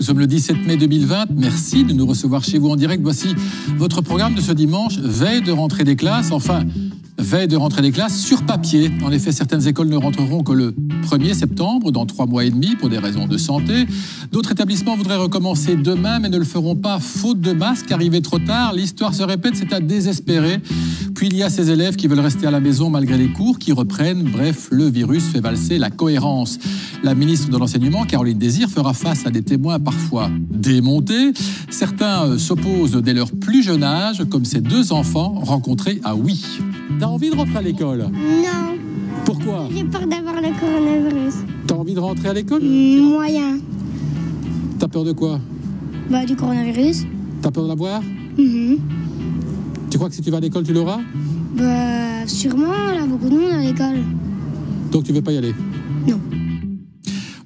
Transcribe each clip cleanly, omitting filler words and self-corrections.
Nous sommes le 17 mai 2020. Merci de nous recevoir chez vous en direct. Voici votre programme de ce dimanche, veille de rentrée des classes. Enfin, veille de rentrée des classes sur papier. En effet, certaines écoles ne rentreront que le 1er septembre, dans 3 mois et demi, pour des raisons de santé. D'autres établissements voudraient recommencer demain, mais ne le feront pas, faute de masques, arrivés trop tard. L'histoire se répète, c'est à désespérer. Puis il y a ces élèves qui veulent rester à la maison malgré les cours, qui reprennent. Bref, le virus fait valser la cohérence. La ministre de l'Enseignement, Caroline Désir, fera face à des témoins parfois démontés. Certains s'opposent dès leur plus jeune âge, comme ces deux enfants rencontrés à Oui. T'as envie de rentrer à l'école? Non. Pourquoi? J'ai peur d'avoir le coronavirus. T'as envie de rentrer à l'école? Moyen. T'as peur de quoi? Du coronavirus. T'as peur de l'avoir? Tu crois que si tu vas à l'école, tu l'auras? Sûrement, là, beaucoup de monde à l'école. Donc tu veux pas y aller? Non.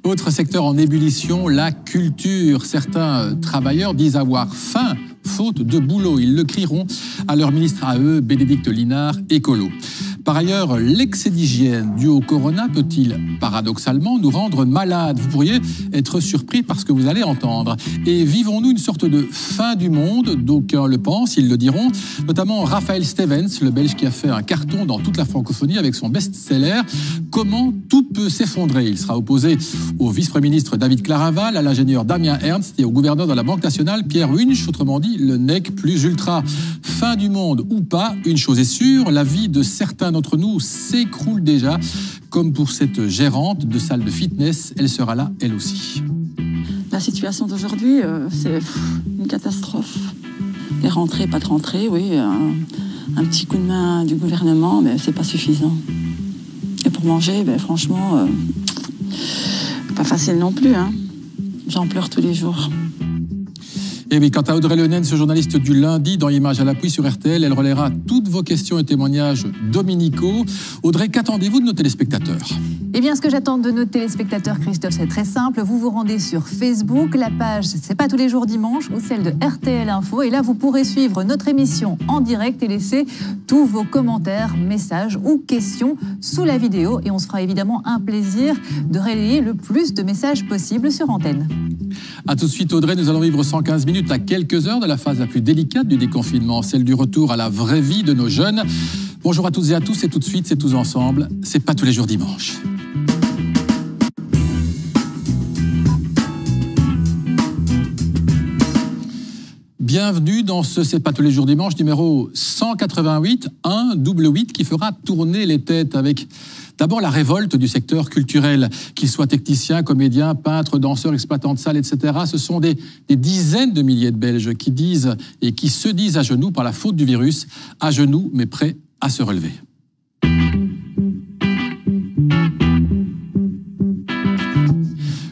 Autre secteur en ébullition, la culture. Certains travailleurs disent avoir faim, faute de boulot. Ils le crieront à leur ministre à eux, Bénédicte Linard, écolo. Par ailleurs, l'excès d'hygiène dû au corona peut-il, paradoxalement, nous rendre malades? Vous pourriez être surpris par ce que vous allez entendre. Et vivons-nous une sorte de fin du monde? D'aucuns le pensent, ils le diront. Notamment Raphaël Stevens, le Belge qui a fait un carton dans toute la francophonie avec son best-seller « Comment tout peut s'effondrer ». Il sera opposé au vice-premier ministre David Claraval, à l'ingénieur Damien Ernst et au gouverneur de la Banque nationale Pierre Hunch, autrement dit le nec plus ultra. Fin du monde ou pas, une chose est sûre, la vie de certains d'entre nous s'écroule déjà, comme pour cette gérante de salle de fitness. Elle sera là, elle aussi. La situation d'aujourd'hui, c'est une catastrophe. Les rentrées, pas de rentrées, oui. Un petit coup de main du gouvernement, mais c'est pas suffisant. Et pour manger, franchement, pas facile non plus. J'en pleure tous les jours. Et oui, quant à Audrey Lenens, ce journaliste du lundi dans Images à l'appui sur RTL, elle relaiera toutes vos questions et témoignages dominicaux. Audrey, qu'attendez-vous de nos téléspectateurs? Eh bien, ce que j'attends de nos téléspectateurs, Christophe, c'est très simple. Vous vous rendez sur Facebook, la page C'est pas tous les jours dimanche, ou celle de RTL Info. Et là, vous pourrez suivre notre émission en direct et laisser tous vos commentaires, messages ou questions sous la vidéo. Et on se fera évidemment un plaisir de relayer le plus de messages possible sur antenne. A tout de suite, Audrey, nous allons vivre 115 minutes à quelques heures de la phase la plus délicate du déconfinement, celle du retour à la vraie vie de nos jeunes. Bonjour à toutes et à tous, et tout de suite, c'est tous ensemble. C'est pas tous les jours dimanche. Bienvenue dans ce C'est pas tous les jours dimanche numéro 188, un double 8 qui fera tourner les têtes avec d'abord la révolte du secteur culturel, qu'ils soient techniciens, comédiens, peintres, danseurs, exploitants de salles, etc. Ce sont des dizaines de milliers de Belges qui disent et qui se disent à genoux par la faute du virus, à genoux mais prêts à se relever.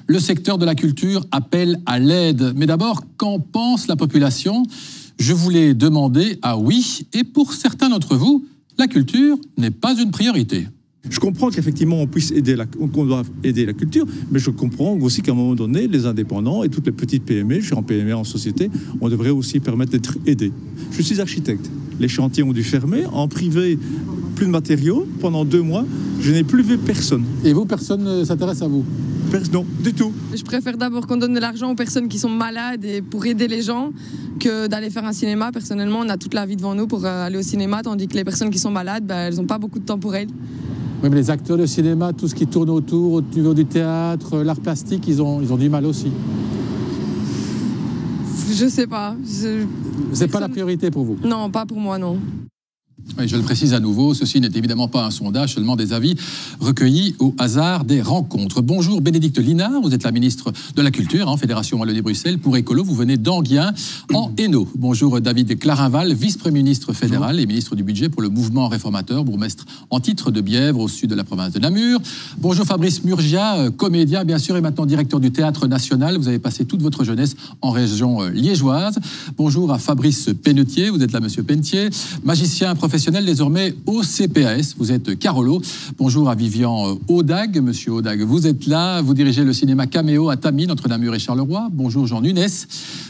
Le secteur de la culture appelle à l'aide. Mais d'abord, qu'en pense la population? Je voulais demander à Oui, et pour certains d'entre vous, la culture n'est pas une priorité. Je comprends qu'effectivement qu'on doit aider la culture, mais je comprends aussi qu'à un moment donné, les indépendants et toutes les petites PME, je suis en PME en société, on devrait aussi permettre d'être aidés. Je suis architecte. Les chantiers ont dû fermer. En privé, plus de matériaux. Pendant 2 mois, je n'ai plus vu personne. Et vous, personne ne s'intéresse à vous? Non, du tout. Je préfère d'abord qu'on donne de l'argent aux personnes qui sont malades et pour aider les gens que d'aller faire un cinéma. Personnellement, on a toute la vie devant nous pour aller au cinéma, tandis que les personnes qui sont malades, elles n'ont pas beaucoup de temps pour elles. Oui, mais les acteurs de cinéma, tout ce qui tourne autour, au niveau du théâtre, l'art plastique, ils ont du mal aussi. Je sais pas. C'est pas la priorité pour vous? Non, pas pour moi, non. Oui, je le précise à nouveau, ceci n'est évidemment pas un sondage, seulement des avis recueillis au hasard des rencontres. Bonjour Bénédicte Linard, vous êtes la ministre de la Culture, Fédération Wallonie-Bruxelles, pour Écolo, vous venez d'Enghien, en Hainaut. Bonjour David Claraval, vice-premier ministre fédéral et ministre du Budget pour le mouvement réformateur, bourgmestre en titre de Bièvre, au sud de la province de Namur. Bonjour Fabrice Murgia, comédien bien sûr et maintenant directeur du Théâtre National, vous avez passé toute votre jeunesse en région liégeoise. Bonjour à Fabrice Pennetier, vous êtes là monsieur Pennetier, magicien, professeur professionnel désormais au CPAS. Vous êtes Carolo. Bonjour à Vivian Audag. Monsieur Audag, vous êtes là. Vous dirigez le cinéma Caméo à Tamine, entre Namur et Charleroi. Bonjour Jean Nunes.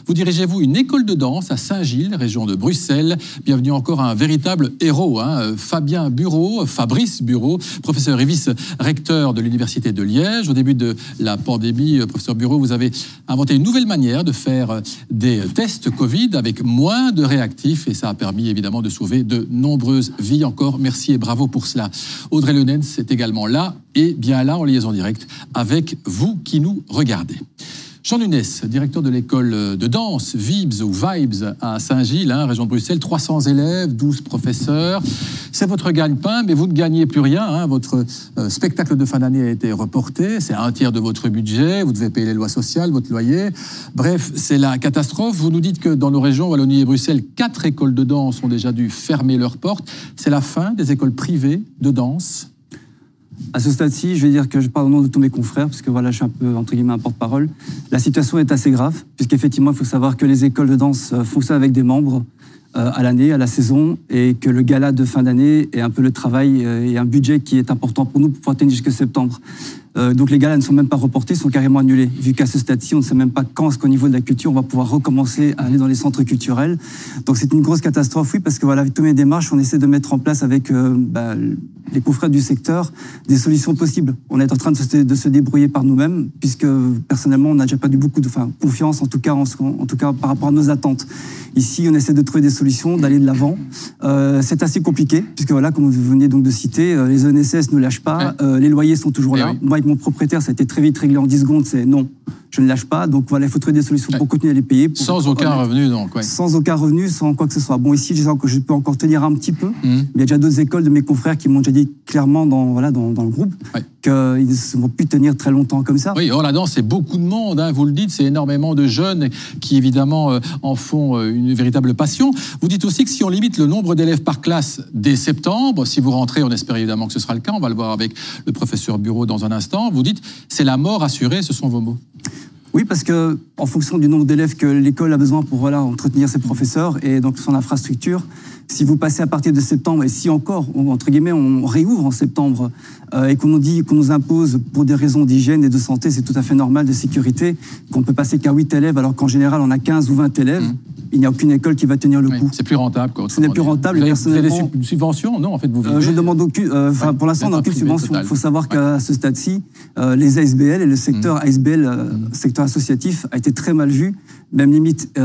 Vous dirigez-vous une école de danse à Saint-Gilles, région de Bruxelles. Bienvenue encore à un véritable héros, Fabien Bureau, Fabrice Bureau, professeur et vice-recteur de l'Université de Liège. Au début de la pandémie, professeur Bureau, vous avez inventé une nouvelle manière de faire des tests Covid avec moins de réactifs et ça a permis évidemment de sauver de nombreuses vies. Encore merci et bravo pour cela. Audrey Lenens est également là et bien là en liaison directe avec vous qui nous regardez. Jean Nunes, directeur de l'école de danse Vibes ou Vibes à Saint-Gilles, région de Bruxelles, 300 élèves, 12 professeurs. C'est votre gagne-pain, mais vous ne gagnez plus rien. Votre spectacle de fin d'année a été reporté, c'est un tiers de votre budget, vous devez payer les lois sociales, votre loyer. Bref, c'est la catastrophe. Vous nous dites que dans nos régions, Wallonie et Bruxelles, 4 écoles de danse ont déjà dû fermer leurs portes. C'est la fin des écoles privées de danse. À ce stade-ci, je vais dire que je parle au nom de tous mes confrères, parce que voilà, je suis un peu, entre guillemets, un porte-parole. La situation est assez grave, puisqu'effectivement, il faut savoir que les écoles de danse fonctionnent avec des membres à l'année, à la saison, et que le gala de fin d'année est un peu le travail et un budget qui est important pour nous pour pouvoir tenir jusqu'à septembre. Donc les galas ne sont même pas reportés, sont carrément annulés, vu qu'à ce stade-ci, on ne sait même pas quand est-ce qu'au niveau de la culture, on va pouvoir recommencer à aller dans les centres culturels. Donc c'est une grosse catastrophe, oui, parce que voilà, avec toutes mes démarches, on essaie de mettre en place avec les confrères du secteur des solutions possibles. On est en train de se débrouiller par nous-mêmes, puisque personnellement, on n'a déjà pas eu beaucoup de confiance, en tout cas par rapport à nos attentes. Ici, on essaie de trouver des solutions, d'aller de l'avant. C'est assez compliqué, puisque voilà, comme vous venez donc de citer, les ONSS ne lâchent pas, les loyers sont toujours là. Moi, avec mon propriétaire, ça a été très vite réglé en 10 secondes, c'est non, je ne lâche pas. Donc voilà, il faut trouver des solutions pour continuer à les payer. Sans aucun revenu, donc. Sans aucun revenu, sans quoi que ce soit. Bon, ici, je peux encore tenir un petit peu. Il y a déjà d'autres écoles de mes confrères qui m'ont déjà dit clairement dans le groupe qu'ils ne vont plus tenir très longtemps comme ça. Oui, or la danse, c'est beaucoup de monde, vous le dites, c'est énormément de jeunes qui évidemment en font une véritable passion. Vous dites aussi que si on limite le nombre d'élèves par classe dès septembre, si vous rentrez, on espère évidemment que ce sera le cas, on va le voir avec le professeur Bureau dans un instant, vous dites c'est la mort assurée, ce sont vos mots. Oui, parce que en fonction du nombre d'élèves que l'école a besoin pour entretenir ses professeurs et donc son infrastructure, si vous passez à partir de septembre et si encore, entre guillemets, on réouvre en septembre et qu'on nous impose pour des raisons d'hygiène et de santé, c'est tout à fait normal, de sécurité, qu'on peut passer qu'à 8 élèves alors qu'en général on a 15 ou 20 élèves. Il n'y a aucune école qui va tenir le coup. C'est plus rentable. Ce n'est plus rentable. Vous avez des subventions? Non, en fait, vous vivez... Je ne demande aucune... pour l'instant, on n'a aucune subvention. Il faut savoir qu'à ce stade-ci, les ASBL et le secteur ASBL, secteur associatif, a été très mal vu, même limite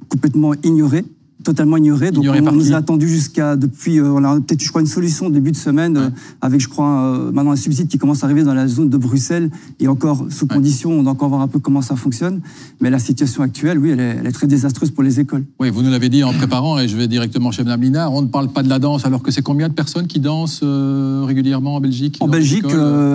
complètement ignoré. Totalement ignoré. Donc on nous a attendu jusqu'à depuis, on a peut-être, je crois, une solution début de semaine avec, je crois, maintenant un subside qui commence à arriver dans la zone de Bruxelles et encore sous condition, on doit encore voir un peu comment ça fonctionne. Mais la situation actuelle, oui, elle est très désastreuse pour les écoles. Oui, vous nous l'avez dit en préparant et je vais directement chez Mme Linard, on ne parle pas de la danse alors que c'est combien de personnes qui dansent régulièrement en Belgique? En Belgique,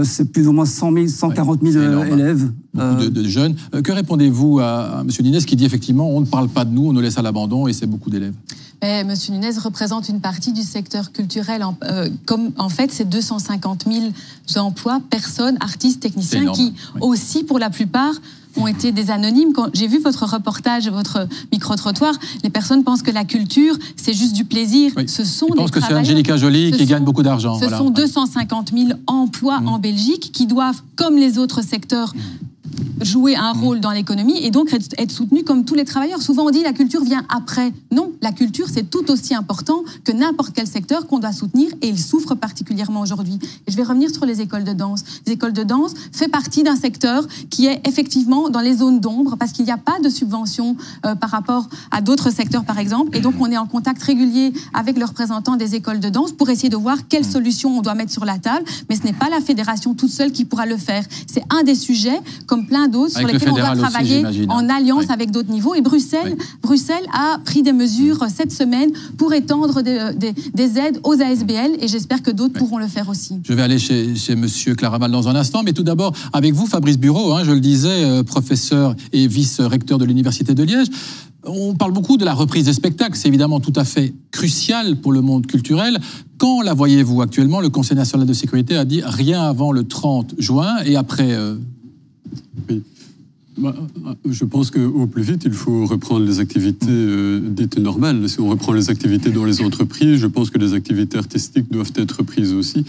c'est plus ou moins 100 000, 140 000 élèves. Beaucoup de jeunes. Que répondez-vous à M. Nunes qui dit effectivement on ne parle pas de nous, on nous laisse à l'abandon et c'est beaucoup d'élèves? Mais M. Nunes représente une partie du secteur culturel. Comme en fait, c'est 250 000 emplois, personnes, artistes, techniciens qui aussi, pour la plupart, ont été des anonymes. Quand j'ai vu votre reportage, votre micro-trottoir, les personnes pensent que la culture, c'est juste du plaisir. Oui. Ce sont des travailleurs. Je pense que c'est Angélica Joly qui gagne beaucoup d'argent. Ce sont 250 000 emplois en Belgique qui doivent, comme les autres secteurs, jouer un rôle dans l'économie et donc être soutenu comme tous les travailleurs. Souvent on dit la culture vient après. Non, la culture c'est tout aussi important que n'importe quel secteur qu'on doit soutenir et il souffre particulièrement aujourd'hui. Et je vais revenir sur les écoles de danse. Les écoles de danse fait partie d'un secteur qui est effectivement dans les zones d'ombre parce qu'il n'y a pas de subvention par rapport à d'autres secteurs par exemple et donc on est en contact régulier avec le représentant des écoles de danse pour essayer de voir quelles solutions on doit mettre sur la table, mais ce n'est pas la fédération toute seule qui pourra le faire. C'est un des sujets comme plein d'autres sur lesquels on doit travailler en alliance avec d'autres niveaux. Et Bruxelles a pris des mesures cette semaine pour étendre des aides aux ASBL et j'espère que d'autres pourront le faire aussi. Je vais aller chez M. Claraval dans un instant, mais tout d'abord avec vous, Fabrice Bureau, je le disais, professeur et vice-recteur de l'Université de Liège. On parle beaucoup de la reprise des spectacles, c'est évidemment tout à fait crucial pour le monde culturel. Quand la voyez-vous actuellement? Le Conseil national de sécurité a dit rien avant le 30 juin et après... Je pense qu'au plus vite, il faut reprendre les activités dites normales. Si on reprend les activités dans les entreprises, je pense que les activités artistiques doivent être prises aussi.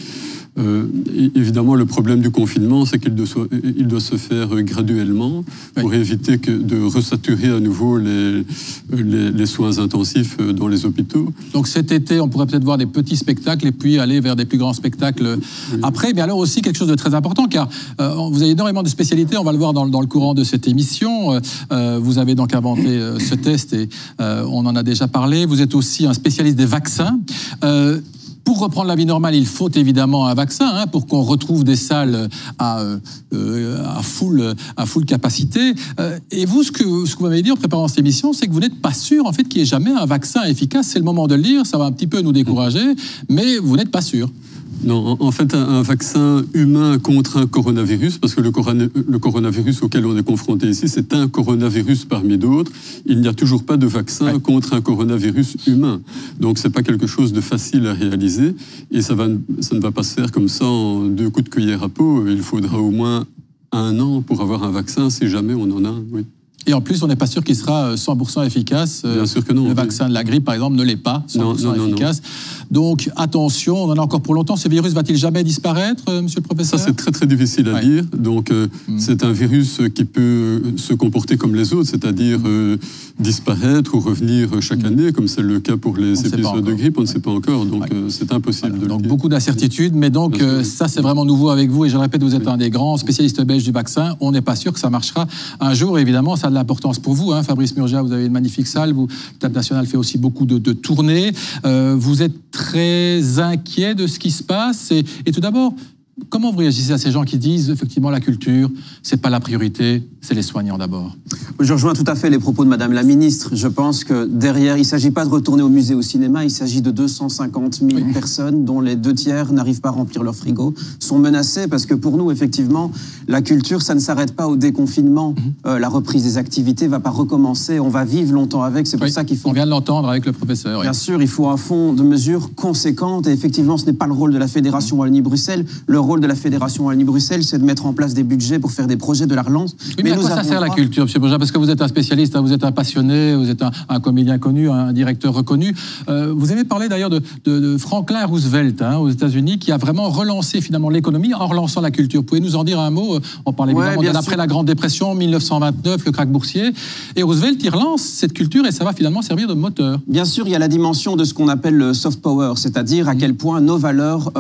Évidemment, le problème du confinement, c'est qu'il doit se faire graduellement pour éviter de resaturer à nouveau les soins intensifs dans les hôpitaux. Donc cet été, on pourrait peut-être voir des petits spectacles et puis aller vers des plus grands spectacles après. Mais alors aussi quelque chose de très important, car vous avez énormément de spécialités, on va le voir dans le courant de cette émission. Vous avez donc inventé ce test et on en a déjà parlé. Vous êtes aussi un spécialiste des vaccins. Pour reprendre la vie normale, il faut évidemment un vaccin pour qu'on retrouve des salles à full capacité. Et vous, ce que vous m'avez dit en préparant cette émission, c'est que vous n'êtes pas sûr en fait qu'il n'y ait jamais un vaccin efficace. C'est le moment de le dire, ça va un petit peu nous décourager, mais vous n'êtes pas sûr. Non, en fait, un vaccin humain contre un coronavirus, parce que le coronavirus auquel on est confronté ici, c'est un coronavirus parmi d'autres. Il n'y a toujours pas de vaccin contre un coronavirus humain. Donc, c'est pas quelque chose de facile à réaliser. Et ça ne va pas se faire comme ça en 2 coups de cuillère à peau. Il faudra au moins 1 an pour avoir un vaccin, si jamais on en a un, oui. Et en plus, on n'est pas sûr qu'il sera 100% efficace. Bien sûr que non. Le vaccin de la grippe, par exemple, ne l'est pas 100% efficace. Donc, attention, on en a encore pour longtemps. Ce virus va-t-il jamais disparaître, monsieur le professeur ? Ça, c'est très, très difficile à dire. Donc, c'est un virus qui peut se comporter comme les autres, c'est-à-dire disparaître ou revenir chaque année, comme c'est le cas pour les épisodes de grippe. On ne sait pas encore. Donc, c'est impossible de le dire. Donc, beaucoup d'incertitudes. Mais donc, ça, c'est vraiment nouveau avec vous. Et je le répète, vous êtes un des grands spécialistes belges du vaccin. On n'est pas sûr que ça marchera un jour. Évidemment, ça a de l'importance pour vous, Fabrice Murgia, vous avez une magnifique salle, le Théâtre National fait aussi beaucoup de tournées, vous êtes très inquiet de ce qui se passe, et tout d'abord, comment vous réagissez à ces gens qui disent, effectivement, la culture, c'est pas la priorité, c'est les soignants d'abord? Je rejoins tout à fait les propos de Madame la Ministre. Je pense que derrière, il ne s'agit pas de retourner au musée, au cinéma, il s'agit de 250 000 personnes dont les 2/3 n'arrivent pas à remplir leur frigo, sont menacées, parce que pour nous, effectivement, la culture, ça ne s'arrête pas au déconfinement. La reprise des activités ne va pas recommencer, on va vivre longtemps avec, c'est pour ça qu'il faut... On vient de l'entendre avec le professeur. Bien sûr, il faut un fonds de mesures conséquentes, et effectivement, ce n'est pas le rôle de la Fédération Wallonie-Bruxelles. Le rôle de la Fédération Wallonie-Bruxelles, c'est de mettre en place des budgets pour faire des projets de la relance. Oui, mais à quoi ça sert la culture, M. Bourgeat? Parce que vous êtes un spécialiste, vous êtes un passionné, vous êtes un comédien connu, un directeur reconnu. Vous avez parlé d'ailleurs de Franklin Roosevelt aux États-Unis, qui a vraiment relancé finalement l'économie en relançant la culture. Pouvez-nous nous en dire un mot? On parle évidemment d'après la Grande Dépression, 1929, le krach boursier. Et Roosevelt, il relance cette culture et ça va finalement servir de moteur. Bien sûr, il y a la dimension de ce qu'on appelle le soft power, c'est-à-dire à quel point nos valeurs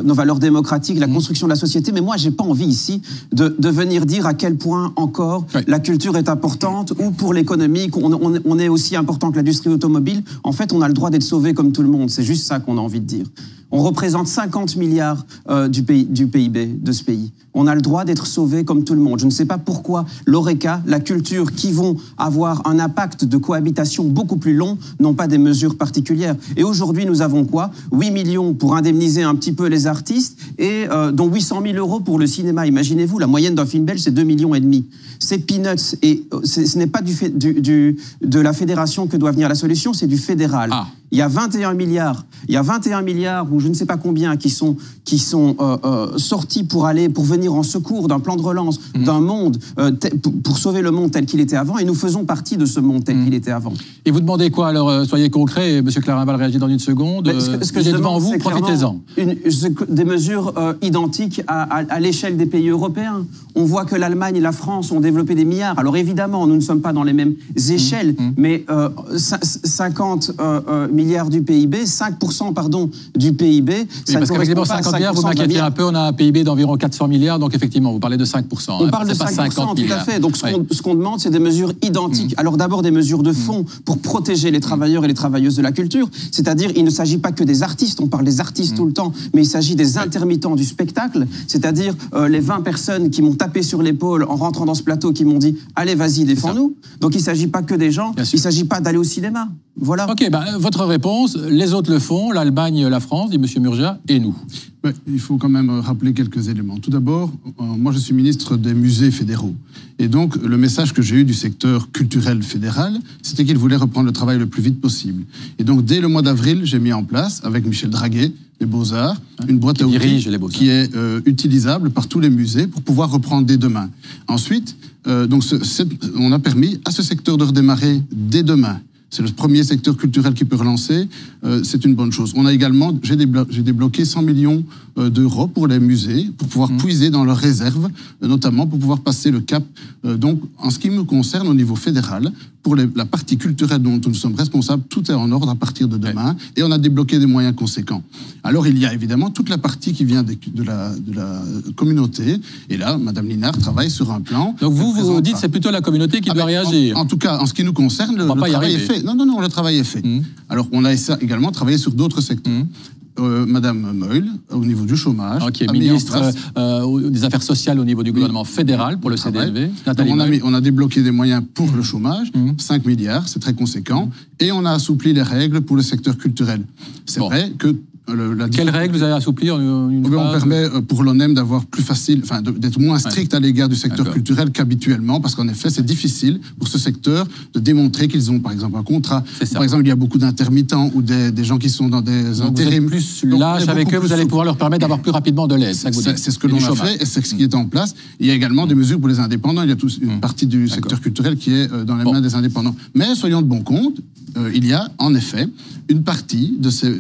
nos valeurs démocratiques, la construction de la société. Mais moi, j'ai pas envie ici de venir dire à quel point encore la culture est importante, ou pour l'économie, on est aussi important que l'industrie automobile. En fait, on a le droit d'être sauvé comme tout le monde. C'est juste ça qu'on a envie de dire. On représente 50 milliards du PIB de ce pays. On a le droit d'être sauvé comme tout le monde. Je ne sais pas pourquoi l'ORECA, la culture, qui vont avoir un impact de cohabitation beaucoup plus long, n'ont pas des mesures particulières. Et aujourd'hui, nous avons quoi? 8 millions pour indemniser un petit peu les artistes, et dont 800 000 euros pour le cinéma. Imaginez-vous, la moyenne d'un film belge, c'est 2,5 millions. C'est peanuts. Et ce n'est pas de la fédération que doit venir la solution, c'est du fédéral. Il y a 21 milliards. Il y a 21 milliards, ou je ne sais pas combien, qui sont sortis pour venir en secours d'un plan de relance, d'un monde, pour sauver le monde tel qu'il était avant. Et nous faisons partie de ce monde tel qu'il était avant. Et vous demandez quoi alors? Soyez concret, M. Clarinval réagit dans une seconde. Ce que je demande, devant vous, profitez-en. Des mesures identiques à l'échelle des pays européens. On voit que l'Allemagne et la France ont développé des milliards. Alors évidemment, nous ne sommes pas dans les mêmes échelles, mais 50 milliards du PIB, 5% pardon, du PIB, ça parce qu'avec les 50 milliards, vous m'inquiétez un peu, on a un PIB d'environ 400 milliards, donc effectivement, vous parlez de 5%. On parle de 5%, tout à fait. Donc ce qu'on demande, c'est des mesures identiques. Alors d'abord des mesures de fond pour protéger les travailleurs et les travailleuses de la culture, c'est-à-dire il ne s'agit pas que des artistes, on parle des artistes tout le temps, mais il s'agit des intermittents du spectacle, c'est-à-dire les 20 personnes qui m'ont tapé sur l'épaule en rentrant dans ce plateau, qui m'ont dit « Allez, vas-y, défends-nous ». Donc il ne s'agit pas que des gens, il ne s'agit pas d'aller au cinéma. Voilà. Ok, votre réponse, les autres le font, l'Allemagne, la France, dit M. Murgia, et nous? Il faut quand même rappeler quelques éléments. Tout d'abord, moi je suis ministre des musées fédéraux. Et donc le message que j'ai eu du secteur culturel fédéral, c'était qu'il voulait reprendre le travail le plus vite possible. Et donc dès le mois d'avril, j'ai mis en place, avec Michel Draguet, les Beaux-Arts, une boîte à outils qui est utilisable par tous les musées pour pouvoir reprendre dès demain. Ensuite, on a permis à ce secteur de redémarrer dès demain. C'est le premier secteur culturel qui peut relancer. C'est une bonne chose. On a également, j'ai débloqué 100 millions d'euros pour les musées, pour pouvoir puiser dans leurs réserves, notamment pour pouvoir passer le cap. Donc, en ce qui me concerne, au niveau fédéral, pour la partie culturelle dont nous sommes responsables, tout est en ordre à partir de demain, et on a débloqué des moyens conséquents. Alors, il y a évidemment toute la partie qui vient de la communauté, et là, Madame Linard travaille sur un plan. Donc vous dites que c'est plutôt la communauté qui doit réagir. En tout cas, en ce qui nous concerne, le travail est fait. Non, le travail est fait. Alors, on a également travaillé sur d'autres secteurs. Madame Meul, au niveau du chômage, qui est ministre des Affaires sociales au niveau du gouvernement fédéral pour le CDNV. On a débloqué des moyens pour le chômage, 5 milliards, c'est très conséquent, et on a assoupli les règles pour le secteur culturel. C'est vrai que quelles règles vous avez assouplies on permet pour l'ONEM d'avoir plus facile, d'être moins strict à l'égard du secteur culturel qu'habituellement, parce qu'en effet, c'est difficile pour ce secteur de démontrer qu'ils ont, par exemple, un contrat. Par exemple, il y a beaucoup d'intermittents ou des gens qui sont dans des intérims. Vous êtes plus lâche avec eux, vous allez pouvoir leur permettre d'avoir plus rapidement de l'aide. C'est ce que l'on a fait et c'est ce qui est en place. Il y a également des mesures pour les indépendants. Il y a une partie du secteur culturel qui est dans les mains des indépendants. Mais soyons de bon compte, il y a en effet une partie de ces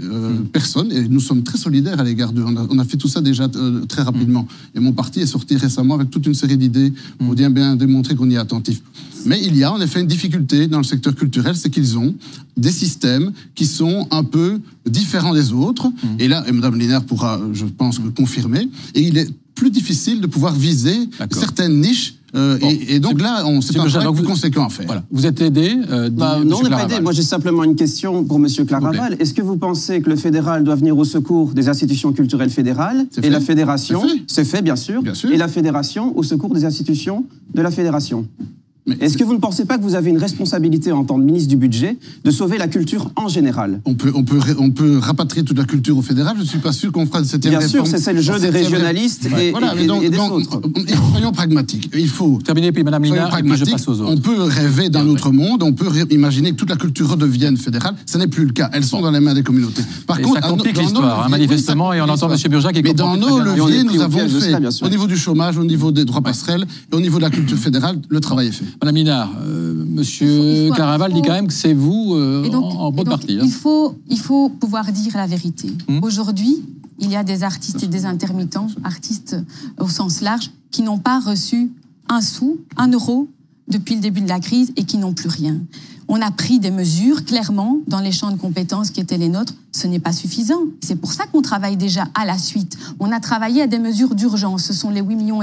personnes, et nous sommes très solidaires à l'égard d'eux. On a fait tout ça déjà très rapidement. Et mon parti est sorti récemment avec toute une série d'idées pour bien démontrer qu'on y est attentif. Mais il y a en effet une difficulté dans le secteur culturel, c'est qu'ils ont des systèmes qui sont un peu différents des autres. Et là, et Mme Linard pourra, je pense, le confirmer. Et il est plus difficile de pouvoir viser certaines niches. Et donc là, c'est un travail plus conséquent à faire. Voilà. Vous êtes aidé non, on n'est pas aidé. Moi, j'ai simplement une question pour M. Claraval. Est-ce que vous pensez que le fédéral doit venir au secours des institutions culturelles fédérales et la fédération? C'est fait, bien sûr. Et la fédération au secours des institutions de la fédération. Est-ce que vous ne pensez pas que vous avez une responsabilité en tant que ministre du budget de sauver la culture en général? On peut rapatrier toute la culture au fédéral. Je ne suis pas sûr qu'on fera de cette réforme. Bien sûr, c'est le jeu des régionalistes et des autres. Soyons pragmatiques. Il faut terminer, puis Mme Linard, et puis je passe aux autres. On peut rêver d'un autre monde, on peut imaginer que toute la culture redevienne fédérale. Ce n'est plus le cas. Elles sont dans les mains des communautés. Par contre, ça complique l'histoire, manifestement, et on entend M. Burjac qui comprend. Mais dans nos leviers, nous avons fait, au niveau du chômage, au niveau des droits passerelles, et au niveau de la culture fédérale, le travail est fait. Madame Linard, Monsieur Claraval dit quand même que c'est vous en bonne partie. Il faut pouvoir dire la vérité. Aujourd'hui, il y a des artistes et des intermittents, artistes au sens large, qui n'ont pas reçu un sou, 1 euro depuis le début de la crise et qui n'ont plus rien. On a pris des mesures, clairement, dans les champs de compétences qui étaient les nôtres. Ce n'est pas suffisant. C'est pour ça qu'on travaille déjà à la suite. On a travaillé à des mesures d'urgence. Ce sont les 8,5 millions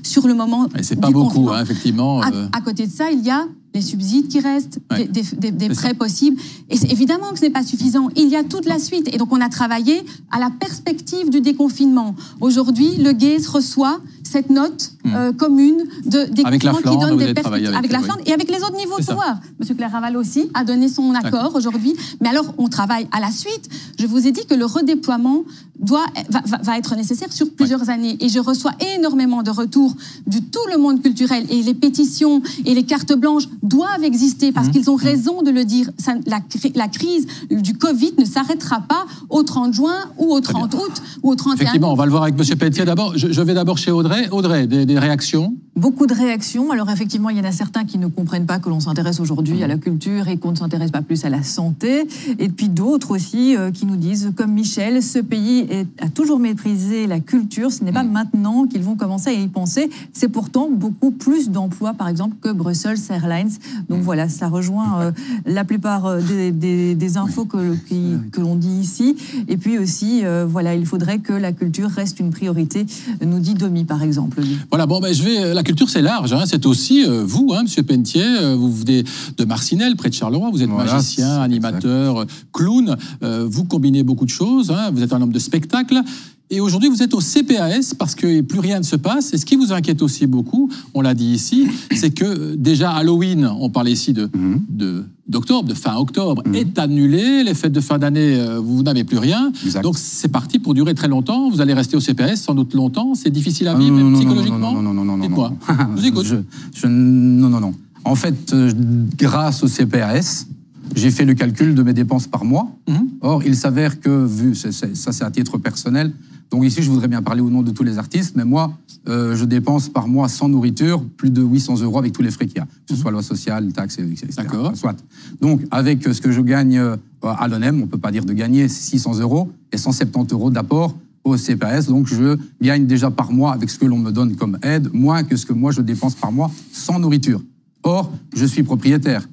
sur le moment. Et c'est pas beaucoup, effectivement. À côté de ça, il y a les subsides qui restent, des prêts possibles. Et évidemment que ce n'est pas suffisant. Il y a toute la suite. Et donc, on a travaillé à la perspective du déconfinement. Aujourd'hui, le GAZE reçoit cette note commune de déconfinement qui donne des perspectives. Avec la Flandre et avec les autres niveaux de pouvoir. M. Claraval aussi a donné son accord aujourd'hui. Mais alors, on travaille à la suite. Je vous ai dit que le redéploiement va être nécessaire sur plusieurs années. Et je reçois énormément de retours de tout le monde culturel. Et les pétitions et les cartes blanches doivent exister parce qu'ils ont raison de le dire. La crise du Covid ne s'arrêtera pas au 30 juin ou au 30 août ou au 31 Effectivement, on va le voir avec M. Pelletier d'abord. Je vais d'abord chez Audrey. Audrey, des réactions? Beaucoup de réactions. Alors effectivement, il y en a certains qui ne comprennent pas que l'on s'intéresse aujourd'hui à la culture et qu'on ne s'intéresse pas plus à la santé. Et puis d'autres aussi qui nous disent, comme Michel, ce pays a toujours méprisé la culture. Ce n'est pas maintenant qu'ils vont commencer à y penser. C'est pourtant beaucoup plus d'emplois, par exemple, que Brussels Airlines. Donc voilà, ça rejoint la plupart des infos que l'on dit ici. Et puis aussi, voilà, il faudrait que la culture reste une priorité, nous dit Domi, par exemple. Voilà, bon, la culture, c'est large. C'est aussi vous, M. Pelletier. Vous venez de Marcinelle, près de Charleroi. Vous êtes magicien, animateur, clown. Vous combinez beaucoup de choses. Vous êtes un homme de spectacle. Et aujourd'hui, vous êtes au CPAS parce que plus rien ne se passe. Et ce qui vous inquiète aussi beaucoup, on l'a dit ici, c'est que déjà Halloween, on parlait ici d'octobre, de fin octobre, est annulé. Les fêtes de fin d'année, vous n'avez plus rien. Exact. Donc c'est parti pour durer très longtemps. Vous allez rester au CPAS sans doute longtemps. C'est difficile à vivre, même psychologiquement. Non. Dites-moi. Je vous écoute. Non. En fait, grâce au CPAS, J'ai fait le calcul de mes dépenses par mois. Or, il s'avère que, ça c'est à titre personnel, donc ici je voudrais bien parler au nom de tous les artistes, mais moi, je dépense par mois sans nourriture plus de 800 € avec tous les frais qu'il y a, que ce soit loi sociale, taxes, etc. D'accord. Soit. Donc, avec ce que je gagne à l'ONEM, on ne peut pas dire de gagner 600 € et 170 € d'apport au CPS, donc je gagne déjà par mois avec ce que l'on me donne comme aide, moins que ce que moi je dépense par mois sans nourriture. Or, je suis propriétaire,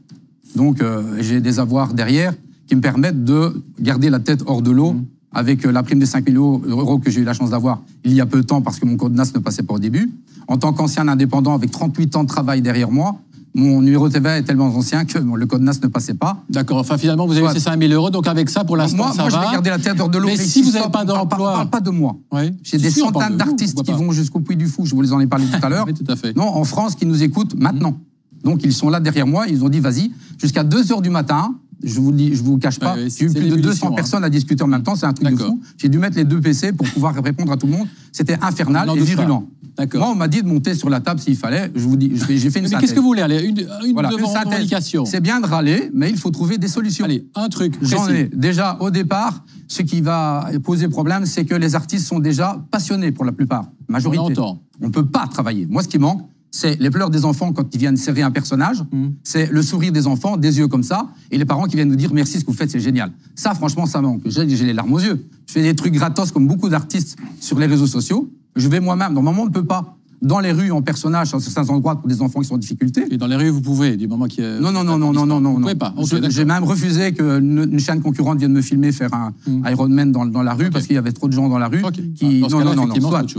donc j'ai des avoirs derrière qui me permettent de garder la tête hors de l'eau avec la prime des 5 000 € que j'ai eu la chance d'avoir il y a peu de temps parce que mon code NAS ne passait pas au début. En tant qu'ancien indépendant avec 38 ans de travail derrière moi, mon numéro TVA est tellement ancien que le code NAS ne passait pas. D'accord, enfin finalement vous avez ces 5 000 €, donc avec ça pour l'instant ça va. Moi je vais garder la tête hors de l'eau. Mais si vous n'avez pas d'emploi... On parle pas de moi. Oui. J'ai des centaines d'artistes qui vont jusqu'au Puy du Fou, je vous en ai parlé tout à l'heure. Oui, tout à fait. Non, en France, qui nous écoutent maintenant. Donc ils sont là derrière moi, ils ont dit vas-y, jusqu'à 2 h du matin, je vous cache pas, j'ai eu plus de 200 personnes à discuter en même temps, c'est un truc de fou. J'ai dû mettre les 2 PC pour pouvoir répondre à tout le monde. C'était infernal et virulent. Moi, on m'a dit de monter sur la table s'il fallait. Je vous dis, j'ai fait une synthèse. Mais qu'est-ce que vous voulez? Allez, une revendication. C'est bien de râler, mais il faut trouver des solutions. Allez, un truc précis. J'en ai. Déjà, au départ, ce qui va poser problème, c'est que les artistes sont déjà passionnés pour la plupart. Majorité. On ne peut pas travailler. Moi, ce qui manque, c'est les pleurs des enfants quand ils viennent serrer un personnage, c'est le sourire des enfants, des yeux comme ça, et les parents qui viennent nous dire merci, ce que vous faites, c'est génial. Ça, franchement, ça manque. J'ai les larmes aux yeux. Je fais des trucs gratos comme beaucoup d'artistes sur les réseaux sociaux. Je vais moi-même. Normalement, on ne peut pas. Dans les rues, en personnage, sur certains endroits pour des enfants qui sont en difficulté. Et dans les rues, vous pouvez, du moment qu'il y a... Non. Vous pouvez pas. J'ai même refusé qu'une chaîne concurrente vienne me filmer faire un Ironman dans la rue parce qu'il y avait trop de gens dans la rue.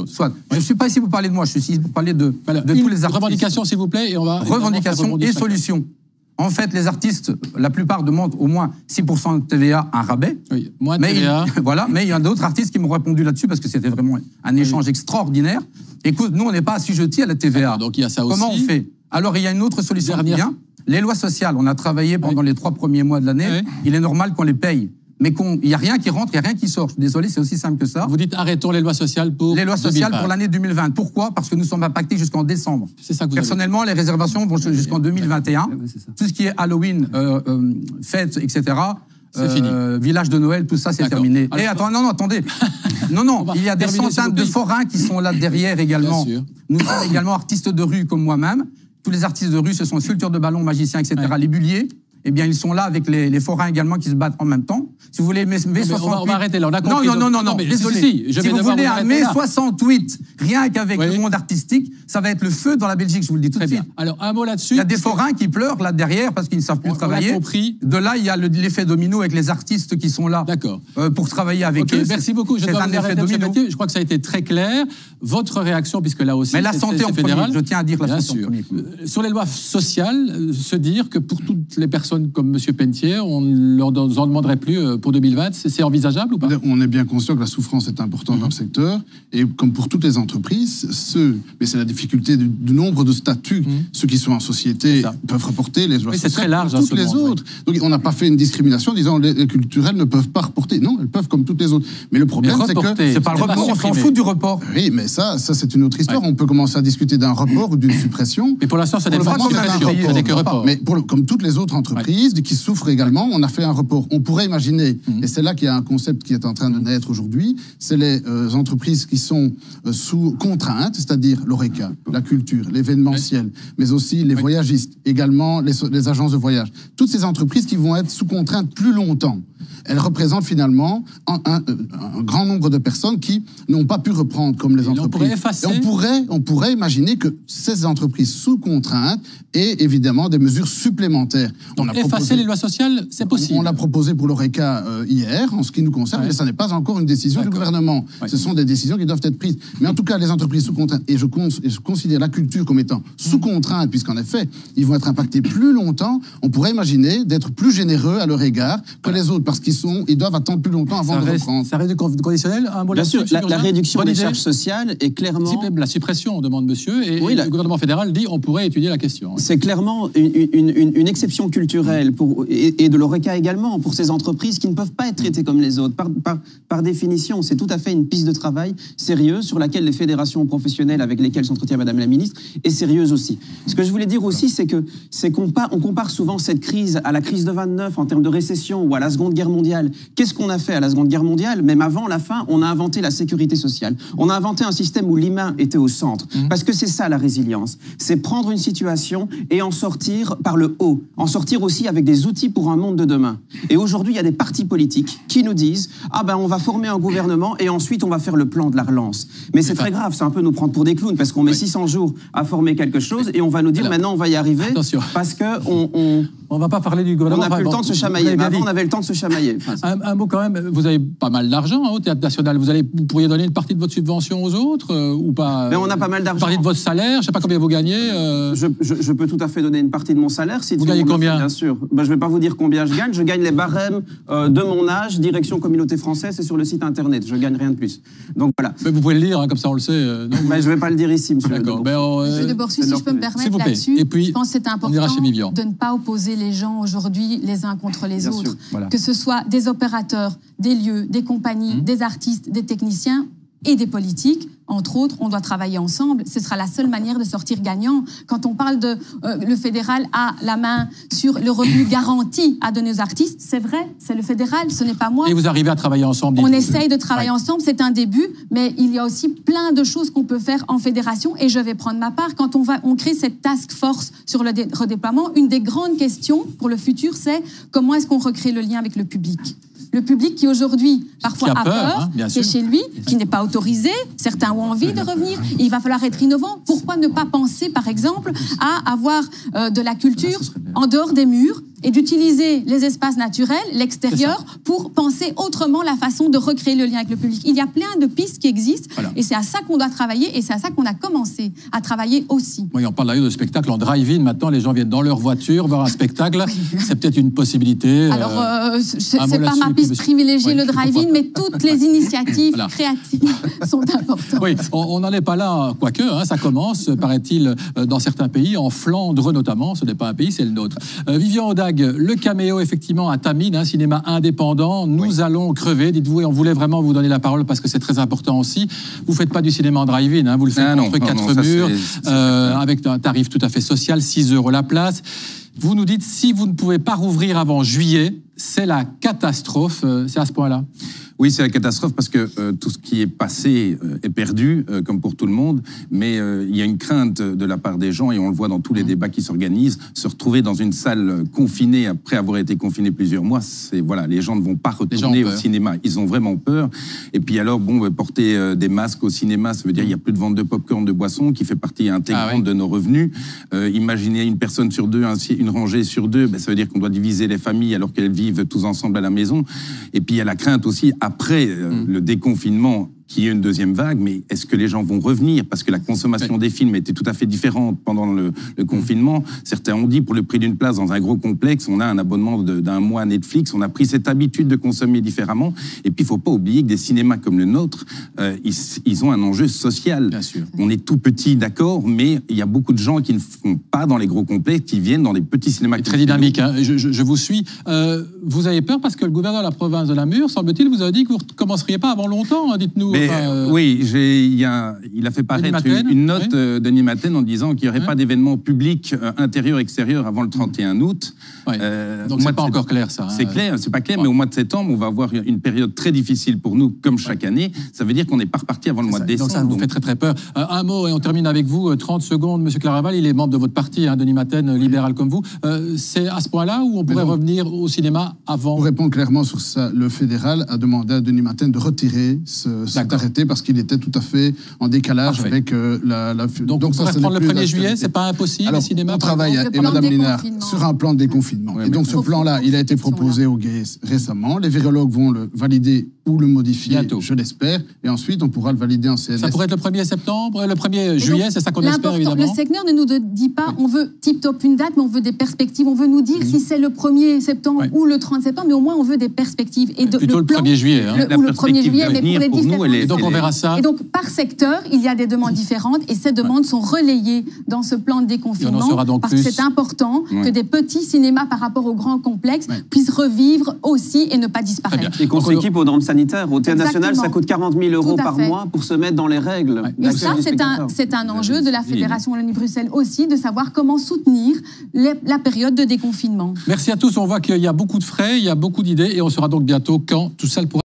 Soit. Je ne suis pas ici pour parler de moi, je suis ici pour parler de tous les artistes. Revendication, s'il vous plaît, et on va... Revendication et solution. En fait, les artistes, la plupart demandent au moins 6% de TVA, un rabais. Oui, moins de TVA. Voilà, mais il y a d'autres artistes qui m'ont répondu là-dessus parce que c'était vraiment un échange extraordinaire. Écoute, nous, on n'est pas assujettis à la TVA. Donc il y a ça aussi. Comment on fait? Alors, il y a une autre solution qui vient. Les lois sociales, on a travaillé pendant les 3 premiers mois de l'année. Il est normal qu'on les paye. Mais il n'y a rien qui rentre, il n'y a rien qui sort. Je suis désolé, c'est aussi simple que ça. Vous dites arrêtons les lois sociales pour les lois sociales pour l'année 2020. Pourquoi? Parce que nous sommes impactés jusqu'en décembre. C'est ça que vous Personnellement, les réservations vont jusqu'en 2021. Tout ce qui est Halloween, fêtes, etc. C'est fini. Village de Noël, tout ça, c'est terminé. Et attendez. Non, il y a des centaines de forains qui sont là derrière également. Nous sommes également artistes de rue comme moi-même. Tous les artistes de rue, ce sont sculpteurs de ballons, magiciens, etc. Les bulliers. Eh bien, ils sont là avec les forains également qui se battent en même temps. Si vous voulez, mai 68... On va arrêter là, on a compris. Non, mais désolé. Si vous voulez un mai 68, rien qu'avec le monde artistique, ça va être le feu dans la Belgique, je vous le dis tout de suite. Alors, un mot là-dessus. Il y a des forains qui pleurent là derrière parce qu'ils ne savent plus travailler. On a compris. De là, il y a l'effet domino avec les artistes qui sont là pour travailler avec eux. Merci beaucoup. Je dois vous arrêter, M. Pelletier. Je crois que ça a été très clair. Votre réaction, puisque là aussi, mais la santé en premier, je tiens à dire la santé en premier. Sur les lois sociales, se dire que pour toutes les personnes comme M. Pelletier, on ne leur en demanderait plus pour 2020. C'est envisageable ou pas? On est bien conscient que la souffrance est importante dans le secteur. Et comme pour toutes les entreprises, mais c'est la difficulté du nombre de statuts. Ceux qui sont en société peuvent reporter les lois sociales. C'est très large. Toutes les autres. Donc on n'a pas fait une discrimination en disant les culturels ne peuvent pas reporter. Non, elles peuvent comme toutes les autres. Mais le problème, c'est que... C'est pas le report, on s'en fout du report. Oui, mais ça c'est une autre histoire. On peut commencer à discuter d'un report ou d'une suppression. Mais pour l'instant, ça n'est que report. Mais comme toutes les autres entreprises qui souffrent également, on a fait un report. On pourrait imaginer, et c'est là qu'il y a un concept qui est en train de naître aujourd'hui, c'est les entreprises qui sont sous contrainte, c'est-à-dire l'ORECA, la culture, l'événementiel, mais aussi les voyagistes, également les agences de voyage. Toutes ces entreprises qui vont être sous contrainte plus longtemps. Elles représentent finalement un grand nombre de personnes qui n'ont pas pu reprendre comme les entreprises. On pourrait imaginer que ces entreprises sous contrainte aient évidemment des mesures supplémentaires. Donc effacer les lois sociales, c'est possible. On l'a proposé pour l'ORECA hier, en ce qui nous concerne, mais ça n'est pas encore une décision du gouvernement. Ce sont des décisions qui doivent être prises. Mais en tout cas, les entreprises sous contrainte, et je considère la culture comme étant sous contrainte, puisqu'en effet, ils vont être impactés plus longtemps, on pourrait imaginer d'être plus généreux à leur égard que les autres. parce ils doivent attendre plus longtemps avant de reprendre. Ça reste du conditionnel. Un mot Bien sûr, la réduction des idée. charges sociales est clairement... La suppression, demande monsieur, et le gouvernement fédéral dit on pourrait étudier la question. C'est clairement une exception culturelle et de l'ORECA également pour ces entreprises qui ne peuvent pas être traitées comme les autres. Par définition, c'est tout à fait une piste de travail sérieuse sur laquelle les fédérations professionnelles avec lesquelles s'entretient Madame la Ministre est sérieuse aussi. Ce que je voulais dire aussi, c'est qu'on compare souvent cette crise à la crise de 29 en termes de récession ou à la Seconde Guerre mondiale. Qu'est-ce qu'on a fait à la Seconde Guerre mondiale? Même avant la fin, on a inventé la sécurité sociale. On a inventé un système où l'humain était au centre. Parce que c'est ça la résilience. C'est prendre une situation et en sortir par le haut. En sortir aussi avec des outils pour un monde de demain. Et aujourd'hui, il y a des partis politiques qui nous disent « Ah ben, on va former un gouvernement et ensuite on va faire le plan de la relance. » Mais c'est très grave, c'est un peu nous prendre pour des clowns parce qu'on met 600 jours à former quelque chose et on va nous dire maintenant on va y arriver parce que on va pas parler du gouvernement. On n'a plus le temps de se chamailler. Mais avant, on avait le temps de se chamailler. Un mot quand même, vous avez pas mal d'argent au Théâtre National. Vous pourriez donner une partie de votre subvention aux autres ou pas? Mais on a pas mal d'argent. Une partie de votre salaire, je sais pas combien vous gagnez. Je peux tout à fait donner une partie de mon salaire. Si vous gagnez combien? Bien sûr. Je vais pas vous dire combien je gagne. Je gagne les barèmes de mon âge, direction communauté française, c'est sur le site internet. Je gagne rien de plus. Donc voilà. Mais vous pouvez le lire, comme ça on le sait. Mais je vais pas le dire ici, monsieur. D'accord. Monsieur de Borsus, si je peux me permettre là-dessus, et puis, je pense que c'est important de ne pas opposer les gens aujourd'hui les uns contre les autres. Voilà. Que ce soit des opérateurs, des lieux, des compagnies, des artistes, des techniciens et des politiques. Entre autres, on doit travailler ensemble. Ce sera la seule manière de sortir gagnant. Quand on parle de le fédéral a la main sur le revenu garanti à donner aux artistes, c'est vrai, c'est le fédéral, ce n'est pas moi. Et vous arrivez à travailler ensemble? On essaye de travailler ensemble, c'est un début, mais il y a aussi plein de choses qu'on peut faire en fédération et je vais prendre ma part. Quand on crée cette task force sur le redéploiement, une des grandes questions pour le futur, c'est comment est-ce qu'on recrée le lien avec le public? Le public qui aujourd'hui parfois a peur, qui est chez lui, qui n'est pas autorisé, certains ont envie de revenir, il va falloir être innovant. Pourquoi ne pas penser par exemple à avoir de la culture en dehors des murs et d'utiliser les espaces naturels, l'extérieur, pour penser autrement la façon de recréer le lien avec le public. Il y a plein de pistes qui existent et c'est à ça qu'on doit travailler et c'est à ça qu'on a commencé à travailler aussi. Oui, on parle d'ailleurs de spectacle en drive-in. Maintenant, les gens viennent dans leur voiture voir un spectacle. C'est peut-être une possibilité. Alors, c'est pas ma piste privilégiée, le drive-in, mais toutes les initiatives créatives sont importantes. Oui, on n'en est pas là, quoique, ça commence, paraît-il, dans certains pays, en Flandre notamment. Ce n'est pas un pays, c'est le nôtre. Vivian Audag, le caméo, effectivement, à Tamine, un cinéma indépendant. Nous allons crever, dites-vous, et on voulait vraiment vous donner la parole parce que c'est très important aussi. Vous ne faites pas du cinéma en drive-in, vous le faites entre quatre murs, avec un tarif tout à fait social, 6 € la place. Vous nous dites, si vous ne pouvez pas rouvrir avant juillet, c'est la catastrophe, c'est à ce point-là? Oui, c'est la catastrophe parce que tout ce qui est passé est perdu, comme pour tout le monde, mais il y a une crainte de la part des gens, et on le voit dans tous les débats qui s'organisent, se retrouver dans une salle confinée après avoir été confiné plusieurs mois, voilà, les gens ne vont pas retourner au cinéma, ils ont vraiment peur. Et puis alors, porter des masques au cinéma, ça veut dire qu'il n'y a plus de vente de pop-corn, de boissons, qui fait partie intégrante de nos revenus. Imaginez une personne sur deux, une rangée sur deux, ça veut dire qu'on doit diviser les familles alors qu'elles vivent tous ensemble à la maison. Et puis il y a la crainte aussi, après le déconfinement, qu'il y ait une deuxième vague, mais est-ce que les gens vont revenir? Parce que la consommation des films était tout à fait différente pendant le confinement. Certains ont dit, pour le prix d'une place dans un gros complexe, on a un abonnement d'un mois à Netflix, on a pris cette habitude de consommer différemment. Et puis, il ne faut pas oublier que des cinémas comme le nôtre, ils ont un enjeu social. Bien sûr. On est tout petit, d'accord, mais il y a beaucoup de gens qui ne font pas dans les gros complexes, qui viennent dans des petits cinémas. Très dynamique, je vous suis. Vous avez peur parce que le gouverneur de la province de Namur, semble-t-il, vous a dit que vous ne commenceriez pas avant longtemps, dites-nous. Mais, oui, il a fait paraître une note de Nimaten en disant qu'il n'y aurait pas d'événement public intérieur-extérieur avant le 31 août. Donc c'est pas encore clair, ça. C'est clair, c'est pas clair, mais au mois de septembre, on va avoir une période très difficile pour nous, comme chaque année. Ça veut dire qu'on n'est pas reparti avant le mois de décembre. Donc ça vous fait très très peur. Un mot, et on termine avec vous, 30 secondes. Monsieur Claraval, il est membre de votre parti, de Nimaten, libéral comme vous. C'est à ce point-là où on pourrait revenir au cinéma avant? Pour répondre clairement sur ça, le fédéral a demandé à Denis Maten de retirer cet arrêté parce qu'il était tout à fait en décalage avec la... Donc on pourrait prendre le 1er juillet, c'est pas impossible, les cinémas? On travaille, et Madame Lénard, sur un plan de déconfinement. Et donc ce plan-là, il a été proposé au GAES récemment. Les virologues vont le valider ou le modifier, bientôt. Je l'espère, et ensuite on pourra le valider en CNS. Ça pourrait être le 1er septembre, le 1er juillet, c'est ça qu'on espère évidemment. Le SECNER ne nous dit pas, on veut tip-top une date, mais on veut des perspectives. On veut nous dire si c'est le 1er septembre ou le 30 septembre, mais au moins on veut des perspectives. Et plutôt le 1er juillet. Ou le 1er juillet, mais pour les différents. Et donc on verra ça. Et donc par secteur, il y a des demandes différentes, et ces demandes sont relayées dans ce plan de déconfinement, parce que c'est important que des petits cinémas par rapport aux grands complexes puissent revivre aussi et ne pas disparaître. Et qu'on s'équipe aux normes sanitaires. Au Théâtre National, ça coûte 40 000 € par mois pour se mettre dans les règles. Et ça, c'est un enjeu de la Fédération Wallonie-Bruxelles aussi, de savoir comment soutenir la période de déconfinement. Merci à tous. On voit qu'il y a beaucoup de frais, il y a beaucoup d'idées, et on saura donc bientôt quand tout ça pourra